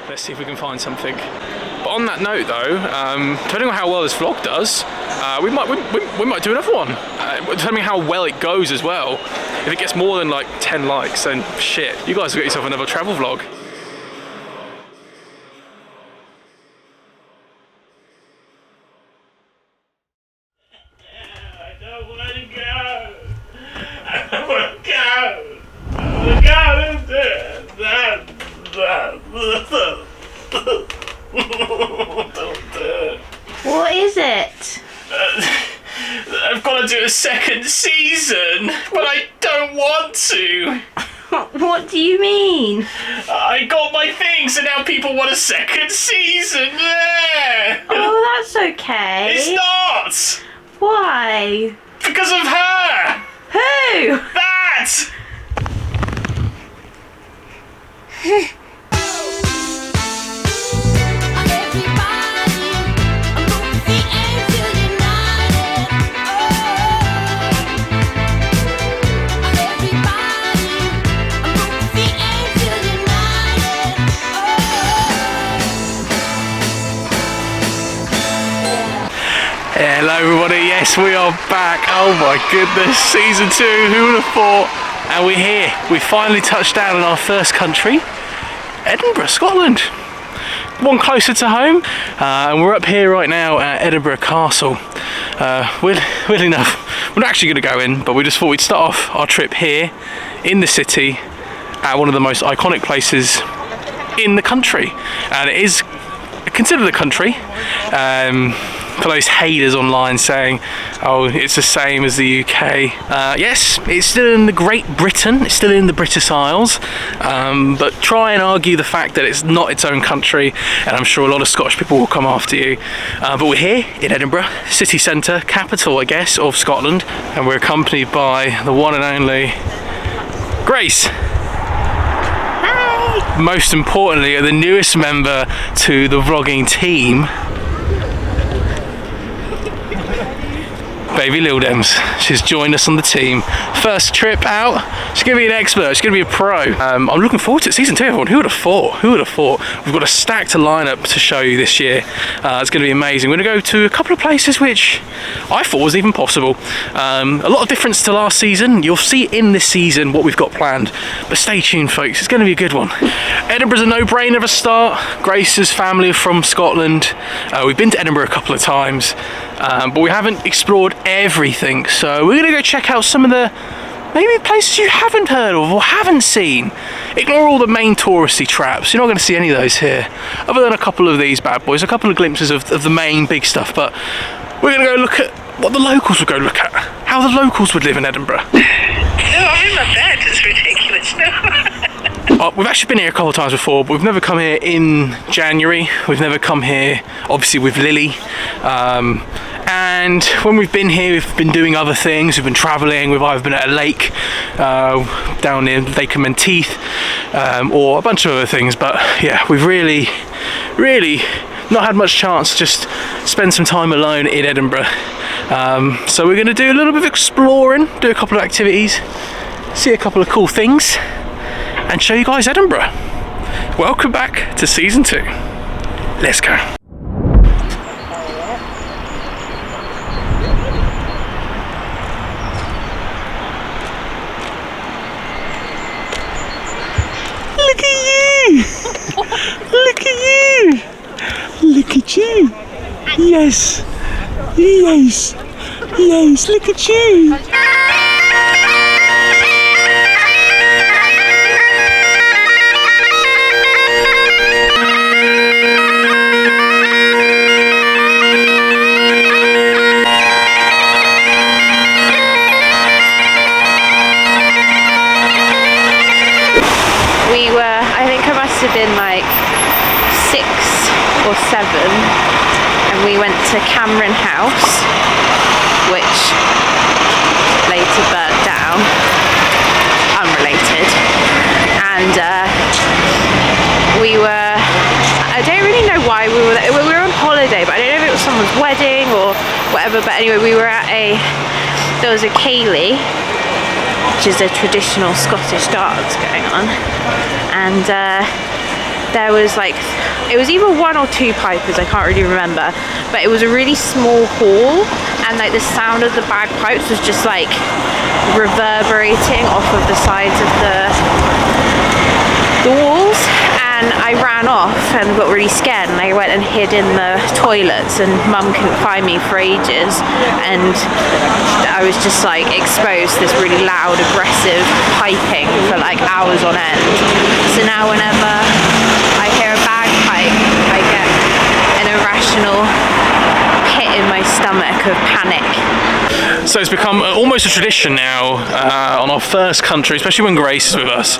Let's see if we can find something. But on that note though, depending on how well this vlog does, we might do another one. Depending on how well it goes as well. If it gets more than like 10 likes, then shit, you guys will get yourself another travel vlog. What is it? I've got to do a second season, but I don't want to. What do you mean? I got my thing, so now people want a second season. Oh, that's okay. It's not. Why? Because of her. Who? That. Hello everybody, yes we are back. Oh my goodness, season 2, who would have thought? And we're here, we finally touched down in our first country, Edinburgh, Scotland. One closer to home, and we're up here right now at Edinburgh Castle. Weirdly enough, we're not actually going to go in, but we just thought we'd start off our trip here in the city at one of the most iconic places in the country. And it is considered a country. For those haters online saying, oh, it's the same as the UK. Yes, it's still in the Great Britain, it's still in the British Isles, but try and argue the fact that it's not its own country, and I'm sure a lot of Scottish people will come after you. But we're here in Edinburgh, city centre, capital, I guess, of Scotland, and we're accompanied by the one and only Grace. Hi. Most importantly, the newest member to the vlogging team, Baby Lil Dems. She's joined us on the team. First trip out. She's going to be an expert. She's going to be a pro. I'm looking forward to it. Season 2, everyone. Who would have thought? Who would have thought? We've got a stacked lineup to show you this year. It's going to be amazing. We're going to go to a couple of places which I thought was even possible. A lot of difference to last season. You'll see in this season what we've got planned. But stay tuned, folks. It's going to be a good one. Edinburgh's a no-brainer to start. Grace's family are from Scotland. We've been to Edinburgh a couple of times. But we haven't explored everything, so we're gonna go check out some of the maybe places you haven't heard of or haven't seen. Ignore all the main touristy traps, you're not gonna see any of those here, other than a couple of these bad boys, a couple of glimpses of the main big stuff. But we're gonna go look at what the locals would go look at, how the locals would live in Edinburgh. No, I'm in my bed, it's ridiculous. No. We've actually been here a couple of times before, but we've never come here in January. We've never come here, obviously, with Lily. And when we've been here, we've been doing other things. We've been travelling. We've either been at a lake down near Lake of Menteith, or a bunch of other things. But yeah, we've really not had much chance to just spend some time alone in Edinburgh. So we're going to do a little bit of exploring, do a couple of activities, see a couple of cool things, and show you guys Edinburgh. Welcome back to season 2. Let's go. Look at you! Look at you! Look at you! Yes! Yes! Yes! Look at you! Have been like 6 or 7, and we went to Cameron House, which later burnt down, unrelated, and we were, I don't really know why we were there. We were on holiday, but I don't know if it was someone's wedding or whatever, but anyway, we were at there was a ceilidh, which is a traditional Scottish dance going on, and there was like, it was either 1 or 2 pipers, I can't really remember, but it was a really small hall, and like the sound of the bagpipes was just like reverberating off of the sides of the walls. And I ran off and got really scared, and I went and hid in the toilets, and Mum couldn't find me for ages, and I was just like exposed to this really loud, aggressive piping for like hours on end. So now whenever I hear a bagpipe, I get an irrational pit in my stomach of panic. So it's become almost a tradition now on our first country, especially when Grace is with us.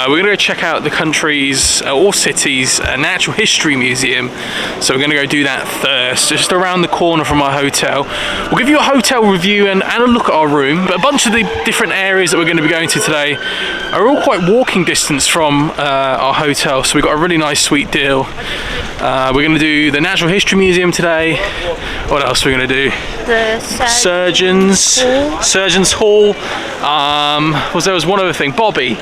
We're going to go check out the country's or city's natural history museum. So we're going to go do that first, just around the corner from our hotel. We'll give you a hotel review and a look at our room. But a bunch of the different areas that we're going to be going to today are all quite walking distance from our hotel. So we've got a really nice sweet deal. We're going to do the Natural History Museum today. What else are we going to do? The Surgeons Hall. There was one other thing. Bobby.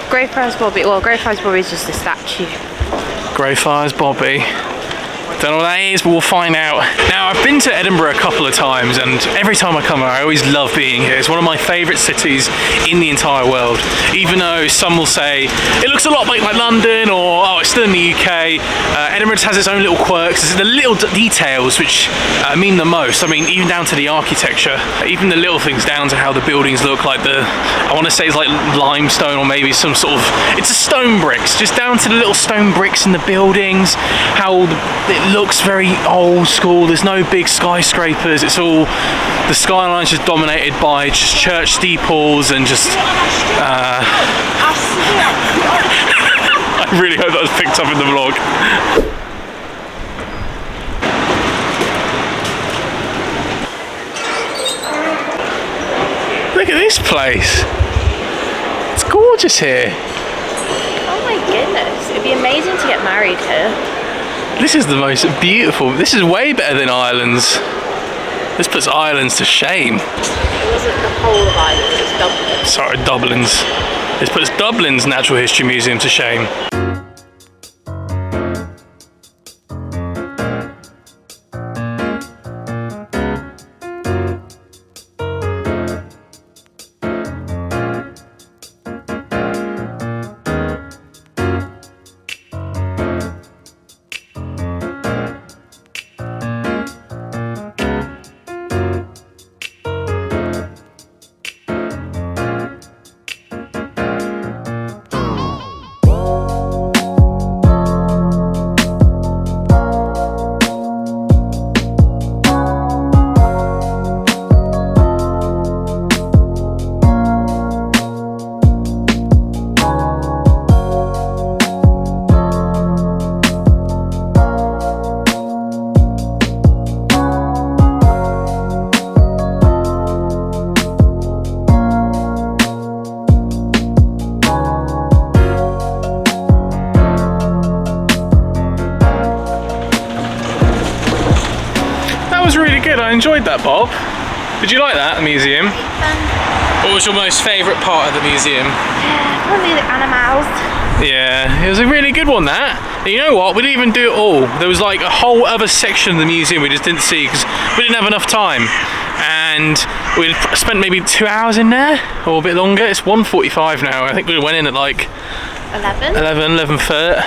Greyfriars Bobby. Well, Greyfriars Bobby is just a statue. Greyfriars Bobby. Don't know what that is, but we'll find out. Now, I've been to Edinburgh a couple of times, and every time I come here, I always love being here. It's one of my favourite cities in the entire world. Even though some will say it looks a lot like London, or oh, it's still in the UK. Edinburgh has its own little quirks. It's the little details which mean the most. I mean, even down to the architecture, even the little things down to how the buildings look. Like I want to say it's like limestone, or maybe some sort of, it's a stone bricks. Just down to the little stone bricks in the buildings. How it looks very old school. There's no big skyscrapers. It's all, the skyline's just dominated by just church steeples and just I really hope that was picked up in the vlog. Look at this place. It's gorgeous here. Oh my goodness, it'd be amazing to get married here. This is the most beautiful. This is way better than Ireland's. This puts Ireland's to shame. It wasn't the whole of Ireland, it was Dublin. Sorry, Dublin's. This puts Dublin's Natural History Museum to shame. I enjoyed that, Bob. Did you like that, the museum? What was your most favourite part of the museum? Probably the animals. Yeah, it was a really good one, that. And you know what? We didn't even do it all. There was like a whole other section of the museum we just didn't see because we didn't have enough time. And we spent maybe 2 hours in there, or a bit longer. It's 1:45 now. I think we went in at like 11:30.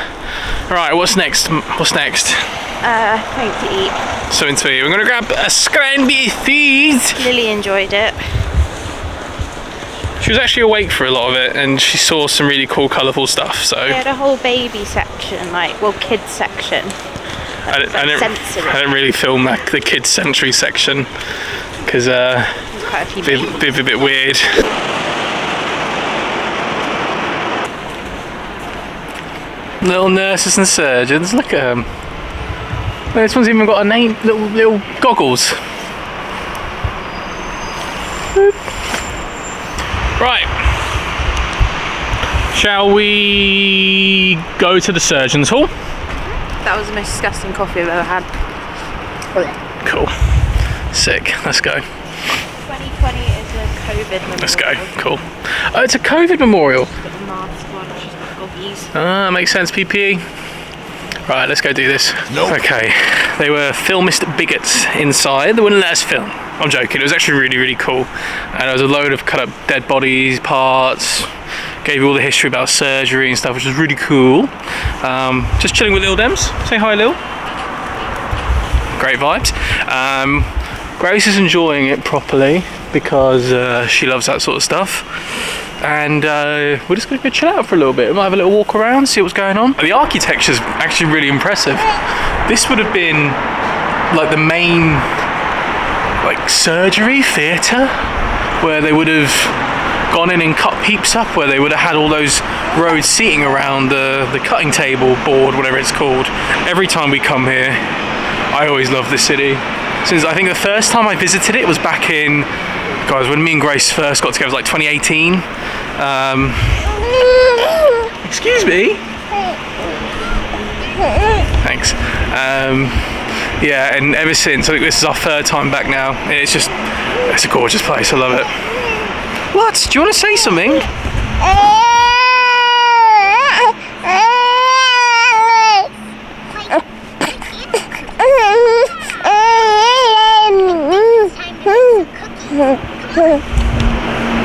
Right, what's next? What's next? Something to eat. Something to eat. We're gonna grab a scran bit of food. Lily enjoyed it. She was actually awake for a lot of it, and she saw some really cool, colourful stuff. So we had a whole baby section, kids section. I didn't really film the kids century section because it'd be a bit weird. Little nurses and surgeons. Look at them. This one's even got a name. Little goggles. Right. Shall we go to the surgeon's hall? That was the most disgusting coffee I've ever had. Cool. Sick. Let's go. 2020 is a COVID memorial. Let's go. Cool. Oh, it's a COVID memorial. She's got the mask on. She's got PPEs. Ah, makes sense, PPE. Right, let's go do this. Nope. Okay, they were filmist bigots inside. They wouldn't let us film. I'm joking, it was actually really, really cool. And there was a load of cut up dead bodies, parts, gave you all the history about surgery and stuff, which was really cool. Just chilling with Lil Dems. Say hi, Lil. Great vibes. Grace is enjoying it properly because she loves that sort of stuff. And we're just going to go chill out for a little bit. We might have a little walk around, see what's going on. The architecture is actually really impressive. This would have been like the main surgery theatre where they would have gone in and cut peeps up, where they would have had all those road seating around the cutting table board, whatever it's called. Every time we come here, I always love this city. Since I think the first time I visited it was back in, guys, when me and Grace first got together, it was like 2018. Excuse me. Thanks. Yeah, and ever since, I think this is our third time back now. It's a gorgeous place. I love it. What? Do you want to say something?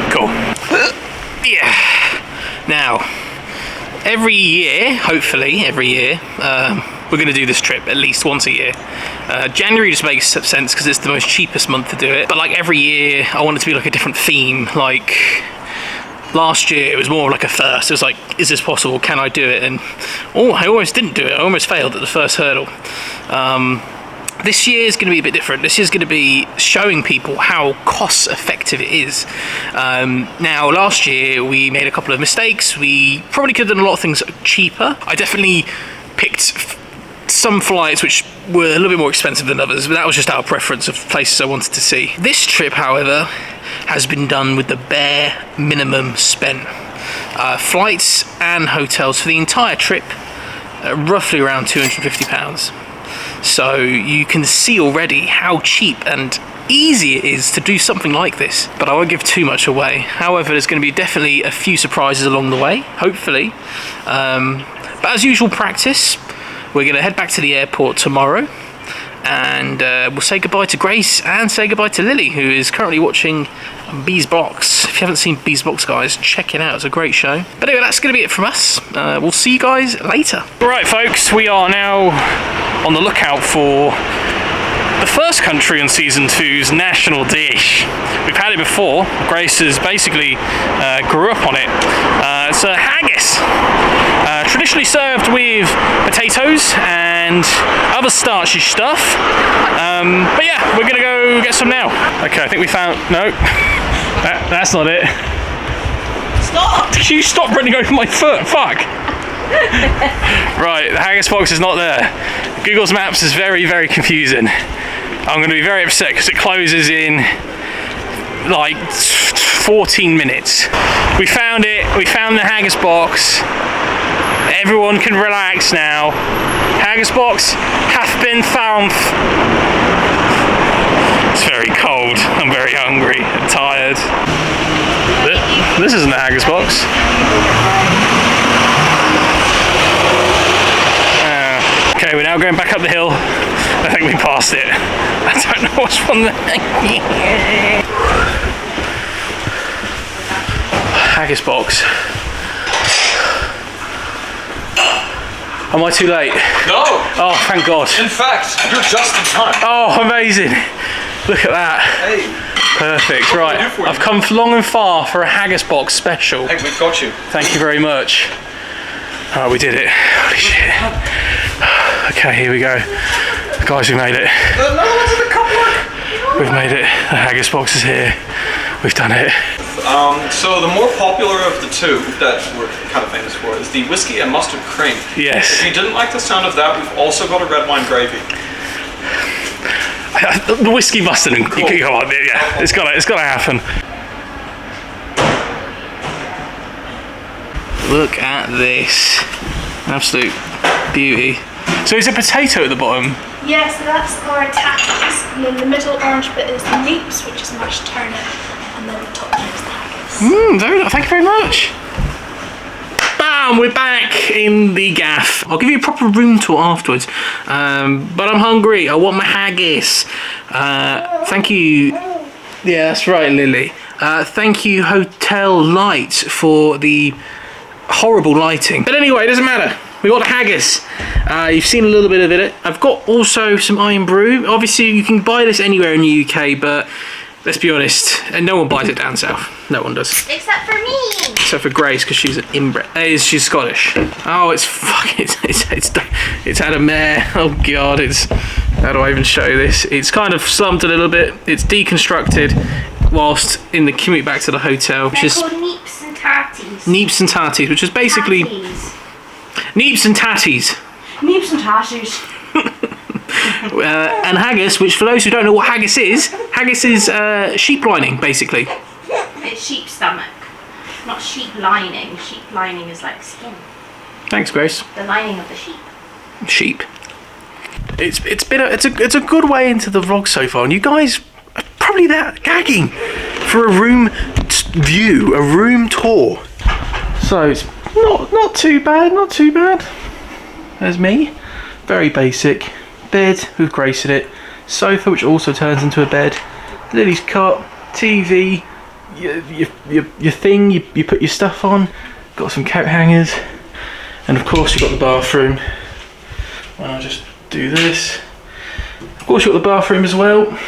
Cool. Yeah. Now, every year, hopefully every year, we're going to do this trip at least once a year. January just makes sense because it's the most cheapest month to do it. But like every year, I want it to be like a different theme. Like last year, it was more like a first. It was like, is this possible? Can I do it? And I almost didn't do it. I almost failed at the first hurdle. This year is going to be a bit different. This is going to be showing people how cost effective it is. Now, last year we made a couple of mistakes. We probably could have done a lot of things cheaper. I definitely picked some flights which were a little bit more expensive than others, but that was just our preference of places I wanted to see. This trip, however, has been done with the bare minimum spent. Flights and hotels for the entire trip, roughly around £250. So you can see already how cheap and easy it is to do something like this, but I won't give too much away. However, there's going to be definitely a few surprises along the way, hopefully. But as usual practice, we're going to head back to the airport tomorrow, and we'll say goodbye to Grace and say goodbye to Lily, who is currently watching Bee's Box. If you haven't seen Bee's Box, guys, check it out. It's a great show. But anyway, that's going to be it from us. We'll see you guys later. Right, folks, we are now on the lookout for the first country in season 2's national dish. We've had it before. Grace has basically grew up on it. It's a haggis. Traditionally served with potatoes and other starchy stuff. But yeah, we're gonna go get some now. Okay, I think we found, no, that's not it. Stop! You stop running over my foot, fuck. Right, the haggis box is not there. Google's Maps is very, very confusing. I'm going to be very upset because it closes in like 14 minutes. We found it. We found the haggis box. Everyone can relax now. Haggis box hath been found. It's very cold. I'm very hungry and tired. This isn't the haggis box. Okay, we're now going back up the hill. I think we passed it. I don't know what's from there. Haggis box. Am I too late? No! Oh, thank God. In fact, you're just in time. Oh, amazing. Look at that. Hey. Perfect, right. I've come long and far for a haggis box special. Hey, we've got you. Thank you very much. Oh, we did it. Holy shit. Okay, here we go. Guys, we made it. We've made it. The haggis box is here. We've done it. So the more popular of the two that we're kind of famous for is the whiskey and mustard cream. Yes. If you didn't like the sound of that, we've also got a red wine gravy. The whiskey mustard and cool. Go on, yeah. It's gotta happen. Look at this. Absolute beauty. So is it potato at the bottom? Yeah, so that's our tapas, and then the middle orange bit is the meats, which is mashed turnip, and then the top is the haggis. Very nice. Thank you very much. Bam! Mum, we're back in the gaff. I'll give you a proper room tour afterwards. But I'm hungry. I want my haggis. Thank you. Yeah, that's right, Lily. Thank you, Hotel Light, for the horrible lighting. But anyway, it doesn't matter. We got the haggis. You've seen a little bit of it. I've got also some iron brew. Obviously, you can buy this anywhere in the UK, but let's be honest, and no one buys it down south. No one does. Except for me. Except for Grace, because she's an inbred. She's Scottish. Oh, it's fucking. It's had a mare. Oh god, it's. How do I even show this? It's kind of slumped a little bit. It's deconstructed whilst in the commute back to the hotel, which is called neeps and tatties. Neeps and tatties, which is basically neeps and tatties. Neeps and tatties. And haggis, which for those who don't know what haggis is sheep lining, basically. It's sheep stomach, not sheep lining. Sheep lining is like skin. Thanks, Grace. The lining of the sheep. Sheep. It's a good way into the vlog so far, and you guys are probably that gagging for a room view, a room tour. So it's not too bad, not too bad. There's me, very basic. Bed with Grace in it, sofa which also turns into a bed, Lily's cot, TV, your thing you put your stuff on, got some coat hangers, and of course you've got the bathroom. I'll just do this. Of course you've got the bathroom as well.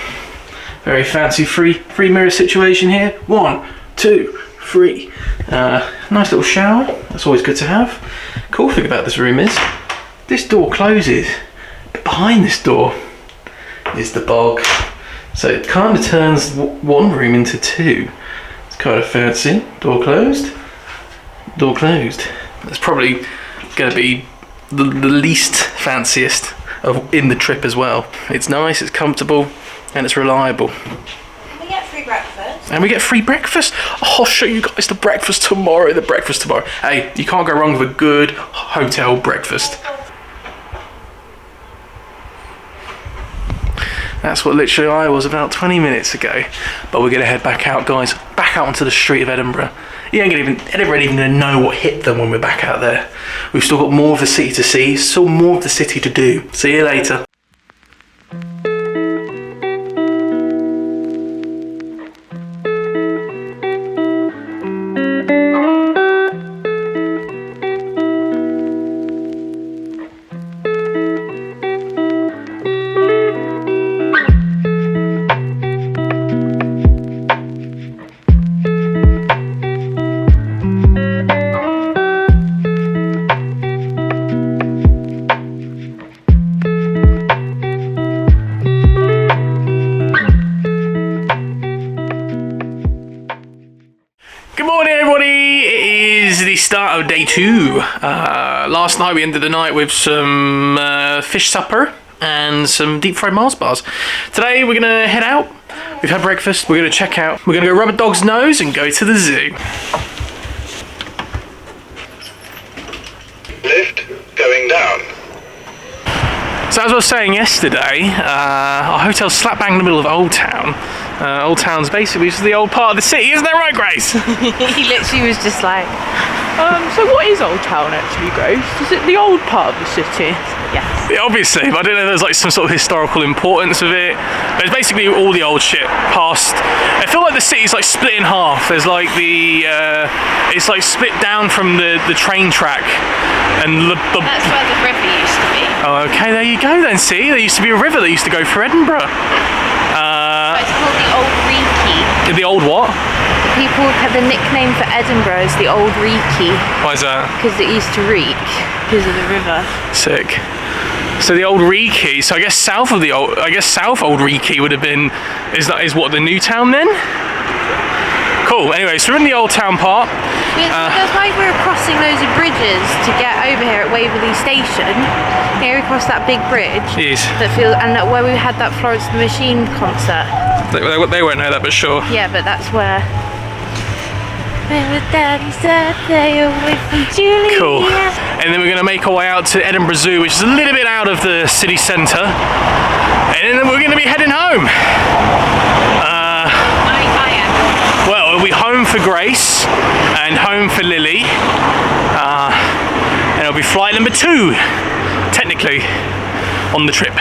Very fancy three mirror situation here. 1, 2, 3. Nice little shower, that's always good to have. Cool thing about this room is this door closes. Behind this door is the bog, so it kind of turns one room into two. It's kind of fancy. Door closed. Door closed. That's probably going to be the least fanciest in the trip as well. It's nice, it's comfortable, and it's reliable. We get free breakfast. And we get free breakfast. I'll show you guys the breakfast tomorrow. Hey, you can't go wrong with a good hotel breakfast. That's what literally I was about 20 minutes ago. But we're gonna head back out, guys. Back out onto the street of Edinburgh. Edinburgh ain't even gonna know what hit them when we're back out there. We've still got more of the city to see, still more of the city to do. See you later. Start of day 2. Last night we ended the night with some fish supper and some deep fried Mars bars. Today we're gonna head out. We've had breakfast, we're gonna check out, we're gonna go rub a dog's nose and go to the zoo. Lift going down. So as I was saying yesterday, our hotel's slap bang in the middle of Old Town. Old Town's basically just the old part of the city, isn't that right, Grace? He literally was just like, so what is Old Town actually, Grace? Is it the old part of the city? yes. Yeah, obviously, but I don't know if there's like some sort of historical importance of it. But it's basically all the old shit past. I feel like the city's like split in half. There's like it's like split down from the train track, and That's where the river used to be. Oh, okay, there you go then. See, there used to be a river that used to go through Edinburgh. So it's called the Old Reekie. The old what? People have the nickname for Edinburgh is the Old Reekie Why is that? because it used to reek because of the river. Sick. So the old Reekie. So I guess south Old Reekie would have been. Is what the new town then? Cool. Anyway, so we're in the old town part. That's why we were crossing loads of bridges to get over here at Waverley Station. Here we crossed that big bridge. Yes. And where we had that Florence and the Machine concert. They won't know that, but sure. Yeah, but that's where. Daddy said stay away from Julia. Cool. And then we're going to make our way out to Edinburgh Zoo, which is a little bit out of the city centre. And then we're going to be heading home. Well, it'll be home for Grace and home for Lily. that'll be flight number 2, technically, on the trip.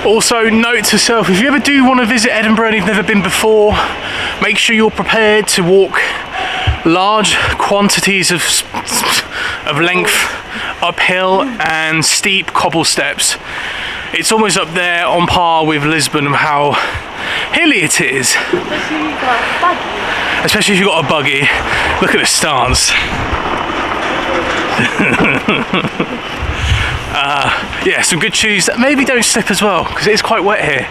Also, note to self, if you ever do want to visit Edinburgh and you've never been before, make sure you're prepared to walk large quantities of length uphill and steep cobble steps. It's almost up there on par with Lisbon of how hilly it is. Especially if you've got a buggy. Look at the stance. Yeah, some good shoes that maybe don't slip as well, because it is quite wet here,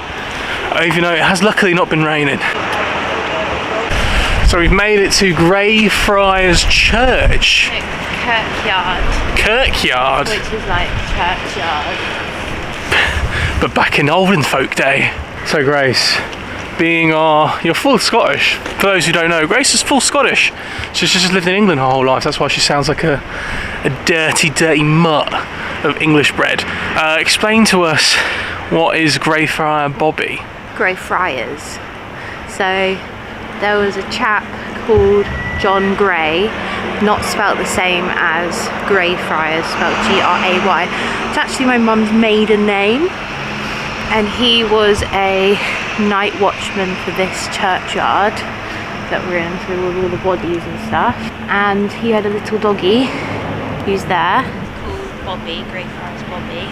even though it has luckily not been raining. So we've made it to Greyfriars Church. Kirkyard. Which is like churchyard. But back in olden folk day. So Grace, being you're full Scottish. For those who don't know, Grace is full Scottish. She's just lived in England her whole life. That's why she sounds like a dirty mutt of English bread. Explain to us, what is Greyfriar Bobby? Greyfriars. So there was a chap called John Gray, not spelt the same as Greyfriars, spelled Gray. It's actually my mum's maiden name, and he was a night watchman for this churchyard that we're in, so with all the bodies and stuff. And he had a little doggy who's there called Bobby, Greyfriars Bobby.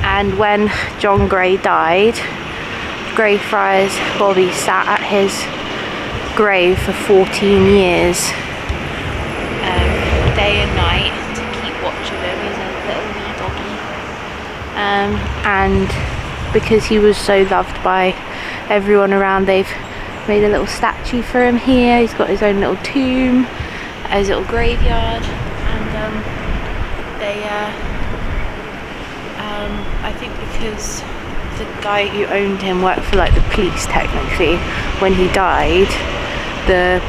And when John Gray died, Greyfriars Bobby sat at his grave for 14 years, day and night, to keep watch of him. He's a little wee doggy, and because he was so loved by everyone around, they've made a little statue for him here. He's got his own little tomb, his little graveyard, and I think because the guy who owned him worked for like the police technically, when he died, the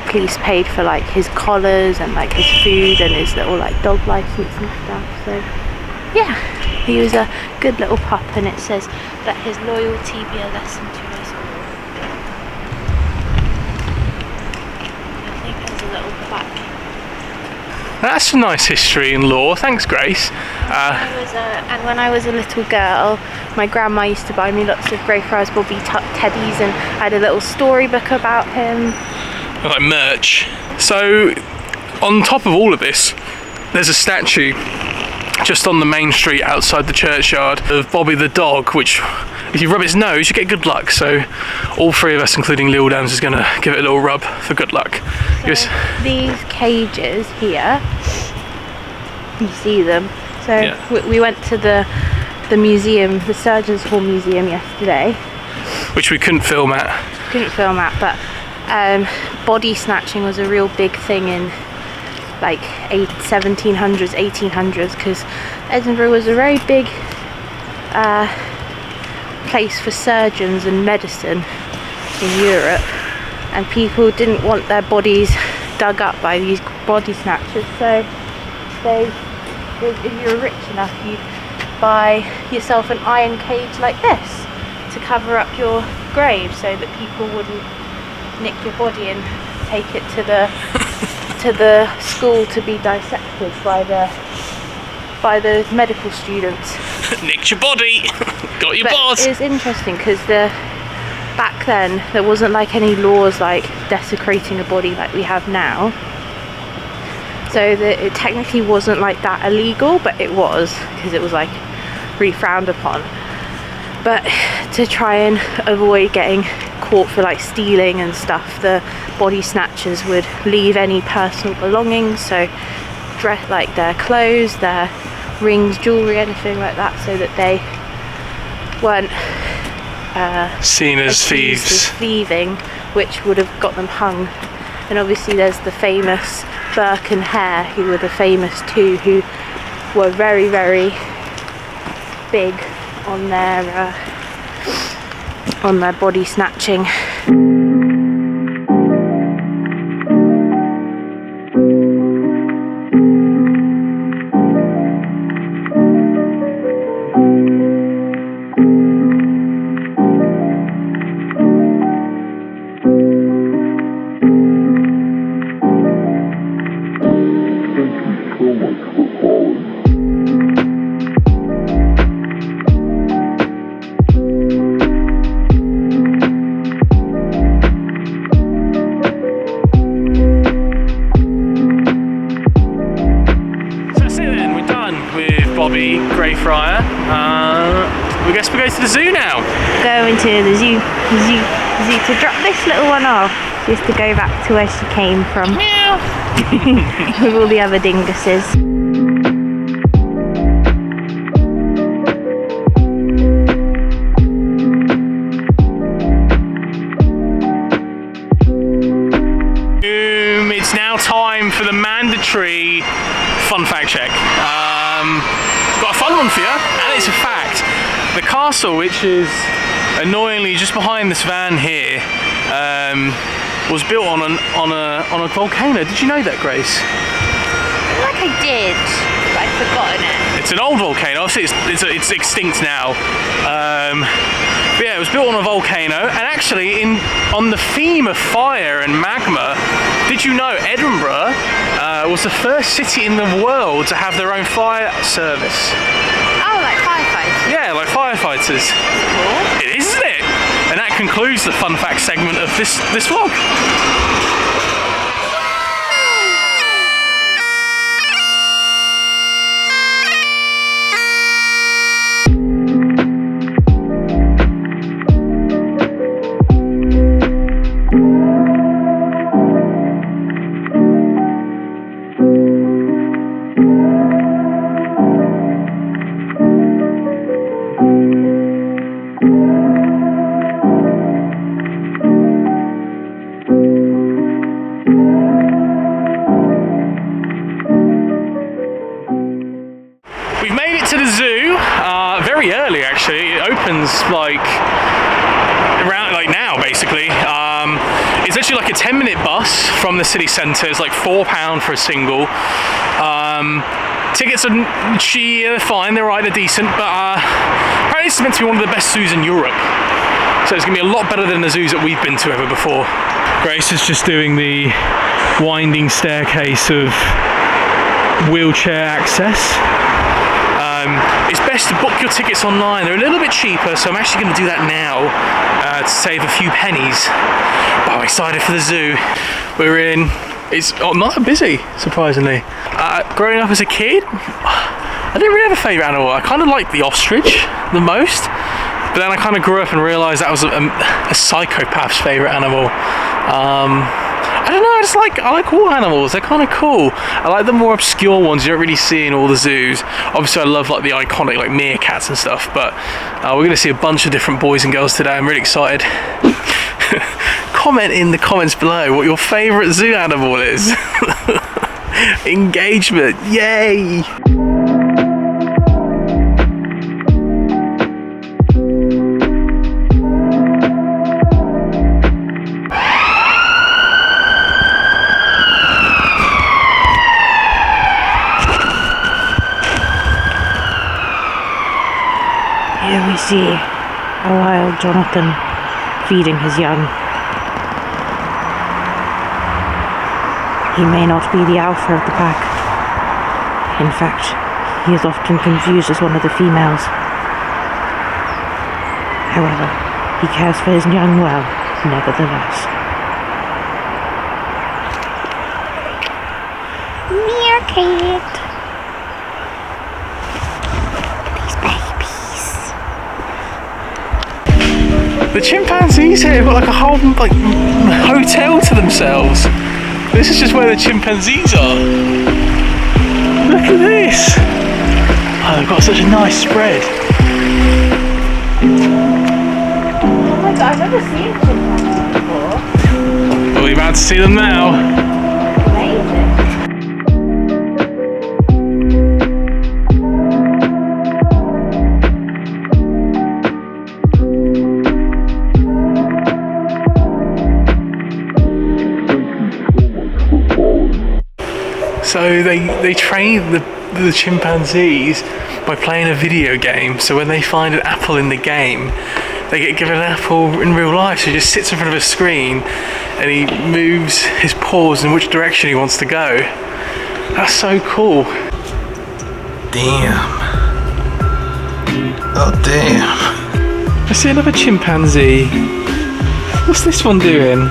police paid for like his collars and like his food and his little like dog license and stuff. So yeah, he was a good little pup, and it says, "Let his loyalty be a lesson to us all." I think there's a little plaque. That's a nice history and lore. Thanks, Grace. And when I was a little girl, my grandma used to buy me lots of Greyfriars Bobby teddies, and I had a little storybook about him. Like merch. So, on top of all of this, there's a statue just on the main street outside the churchyard of Bobby the dog, which, if you rub its nose, you get good luck. So, all 3 of us, including Lil Dams, is going to give it a little rub for good luck. So these cages here, you see them. So yeah. We went to the museum, the Surgeons Hall Museum yesterday, which we couldn't film at. But body snatching was a real big thing in like 1700s, 1800s, because Edinburgh was a very big place for surgeons and medicine in Europe, and people didn't want their bodies dug up by these body snatchers, so if you were rich enough, you'd buy yourself an iron cage like this to cover up your grave, so that people wouldn't nick your body and take it to the school to be dissected by the medical students. Nicked your body. Got your boss. It was interesting because back then there wasn't like any laws like desecrating a body like we have now. So it technically wasn't like that illegal, but it was, because it was like really frowned upon. But to try and avoid getting caught for like stealing and stuff, the body snatchers would leave any personal belongings, so dress like their clothes, their rings, jewellery, anything like that, so that they weren't seen as thieves. As thieving, which would have got them hung. And obviously there's the famous Burke and Hare, who were the famous two, who were very, very big on their body snatching. Thank you so much for calling. Bobby, Greyfriar. I guess we go to the zoo now. Going to the zoo to drop this little one off, just to go back to where she came from. With all the other dinguses. It's now time for the mandatory fun fact check. Got a fun one for you, and it's a fact. The castle, which is annoyingly just behind this van here, was built on a volcano. Did you know that, Grace? I feel like I did, but I've forgotten it. It's an old volcano. Obviously, it's extinct now. But yeah, it was built on a volcano, and actually, on the theme of fire and magma, did you know Edinburgh was the first city in the world to have their own fire service? Oh, like firefighters? Yeah, like firefighters. That's cool. It is, isn't it? And that concludes the fun fact segment of this vlog. Early actually. It opens like around like now basically. It's actually like a 10-minute bus from the city centre. It's like £4 for a single. Tickets are fine, they're right, they're decent, but apparently this is meant to be one of the best zoos in Europe. So it's gonna be a lot better than the zoos that we've been to ever before. Grace is just doing the winding staircase of wheelchair access. It's best to book your tickets online. They're a little bit cheaper, so I'm actually going to do that now to save a few pennies. But I'm excited for the zoo. It's not that busy, surprisingly. Growing up as a kid, I didn't really have a favourite animal. I kind of liked the ostrich the most, but then I kind of grew up and realised that was a psychopath's favourite animal. I don't know, I like all animals, they're kind of cool. I like the more obscure ones you don't really see in all the zoos. Obviously I love like the iconic like meerkats and stuff, but we're going to see a bunch of different boys and girls today. I'm really excited. Comment in the comments below what your favourite zoo animal is. Engagement, yay! Here we see a wild Jonathan feeding his young. He may not be the alpha of the pack. In fact, he is often confused as one of the females. However, he cares for his young well, nevertheless. Meerkat! The chimpanzees here have got like a whole hotel to themselves. This is just where the chimpanzees are. Look at this. Oh, they've got such a nice spread. Oh my god, I've never seen chimpanzees before. Well, we're about to see them now. Amazing. So they train the chimpanzees by playing a video game. So when they find an apple in the game, they get given an apple in real life. So he just sits in front of a screen and he moves his paws in which direction he wants to go. That's so cool. Damn. Oh damn. I see another chimpanzee. What's this one doing?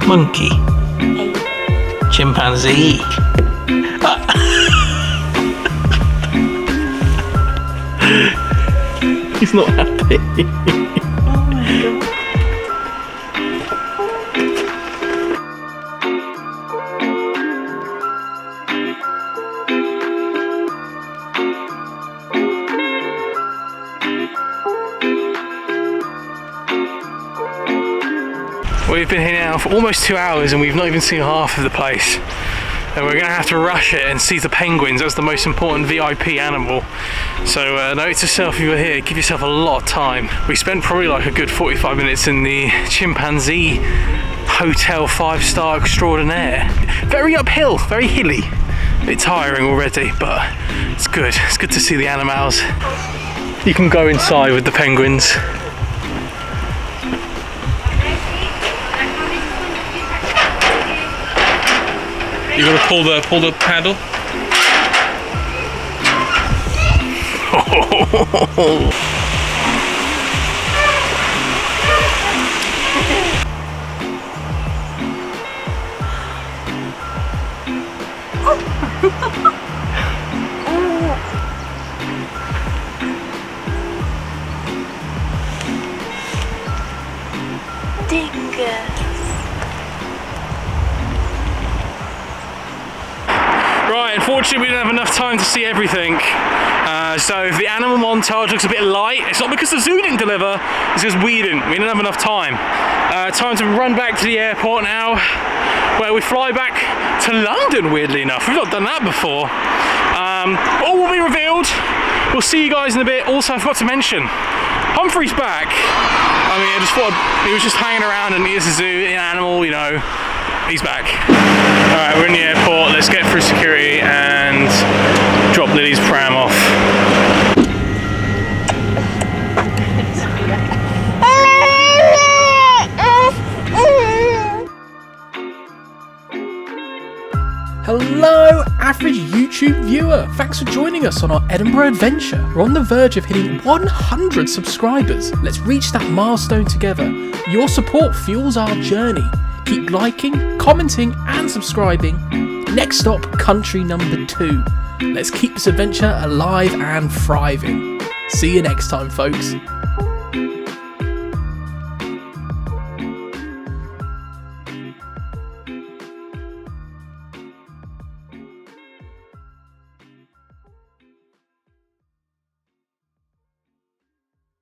Monkey. Chimpanzee. He's not happy. We've been here now for almost 2 hours and we've not even seen half of the place. And we're going to have to rush it and see the penguins. That's the most important VIP animal. So note to self if you're here, give yourself a lot of time. We spent probably like a good 45 minutes in the chimpanzee hotel 5-star extraordinaire. Very uphill, very hilly. A bit tiring already, but it's good. It's good to see the animals. You can go inside with the penguins. You gotta pull the paddle. Right, unfortunately we didn't have enough time to see everything. So if the animal montage looks a bit light, it's not because the zoo didn't deliver, it's because we didn't have enough time. Time to run back to the airport now, where we fly back to London, weirdly enough. We've not done that before. All will be revealed. We'll see you guys in a bit. Also, I forgot to mention, Humphrey's back. I mean, I just thought he was just hanging around and he's a zoo, an animal, you know. He's back. Alright, we're in the airport. Let's get through security and drop Lily's pram off. Hello, average YouTube viewer. Thanks for joining us on our Edinburgh adventure. We're on the verge of hitting 100 subscribers. Let's reach that milestone together. Your support fuels our journey. Keep liking, commenting and subscribing. Next stop, country number 2. Let's keep this adventure alive and thriving. See you next time, folks.